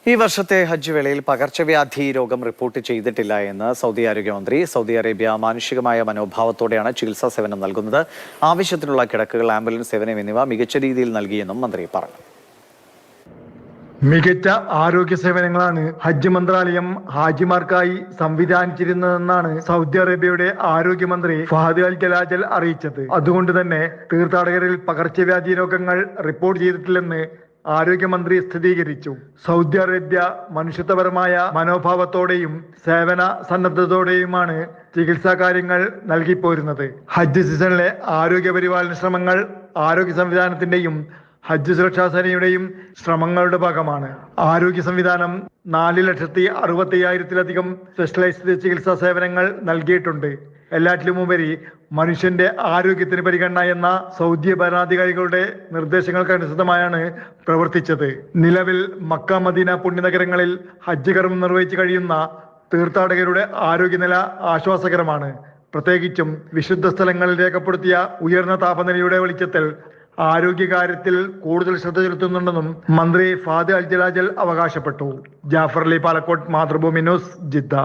ഈ വർഷത്തെ ഹജ്ജ് വേളയിൽ പകർച്ചവ്യാധി രോഗം റിപ്പോർട്ട് ചെയ്തിട്ടില്ല എന്ന് സൗദി ആരോഗ്യമന്ത്രി. സൗദി അറേബ്യ മാനുഷികമായ മനോഭാവത്തോടെയാണ് ചികിത്സാ സേവനം നൽകുന്നത്. ആവശ്യത്തിനുള്ള കിടക്കുകൾ, ആംബുലൻസ് സേവനം എന്നിവ മികച്ച രീതിയിൽ നൽകിയെന്നും മന്ത്രി പറഞ്ഞു. മികച്ച ആരോഗ്യ സേവനങ്ങളാണ് ഹജ്ജ് മന്ത്രാലയം ഹാജിമാർക്കായി സംവിധാനിച്ചിരുന്നതെന്നാണ് സൗദി അറേബ്യയുടെ ആരോഗ്യമന്ത്രി ഫഹദ് അൽ ജലാജൽ അറിയിച്ചത്. അതുകൊണ്ട് തന്നെ തീർത്ഥാടകരിൽ പകർച്ചവ്യാധി രോഗങ്ങൾ റിപ്പോർട്ട് ചെയ്തിട്ടില്ലെന്ന് ആരോഗ്യമന്ത്രി സ്ഥിരീകരിച്ചു. സൗദി അറേബ്യ മനുഷ്യത്വപരമായ മനോഭാവത്തോടെയും സേവന സന്നദ്ധതയോടെയുമാണ് ചികിത്സാ കാര്യങ്ങൾ നൽകിപ്പോരുന്നത്. ഹജ്ജ് സീസണിലെ ആരോഗ്യ പരിപാലന ശ്രമങ്ങൾ ആരോഗ്യ സംവിധാനത്തിന്റെയും ഹജ്ജ് സുരക്ഷാ സേനയുടെയും ശ്രമങ്ങളുടെ ഭാഗമാണ്. ആരോഗ്യ സംവിധാനം 4,60,000-ലധികം സ്പെഷ്യലൈസ്ഡ് ചികിത്സാ സേവനങ്ങൾ നൽകിയിട്ടുണ്ട്. എല്ലാറ്റിലുമുപരി മനുഷ്യന്റെ ആരോഗ്യത്തിന് പരിഗണന എന്ന സൗദി ഭരണാധികാരികളുടെ നിർദ്ദേശങ്ങൾക്കനുസൃതമായാണ് പ്രവർത്തിച്ചത്. നിലവിൽ മക്ക, മദീന പുണ്യനഗരങ്ങളിൽ ഹജ്ജ് കർമ്മം നിർവഹിച്ചു കഴിയുന്ന തീർത്ഥാടകരുടെ ആരോഗ്യനില ആശ്വാസകരമാണ്. പ്രത്യേകിച്ചും വിശുദ്ധ സ്ഥലങ്ങളിൽ രേഖപ്പെടുത്തിയ ഉയർന്ന താപനിലയുടെ വെളിച്ചത്തിൽ ആരോഗ്യകാര്യത്തിൽ കൂടുതൽ ശ്രദ്ധ ചെലുത്തുന്നുണ്ടെന്നും മന്ത്രി ഫഹദ് അൽ ജലാജൽ അവകാശപ്പെട്ടു. Jafar Ali, Palakkode, Mathrubhumi news, Jeddah.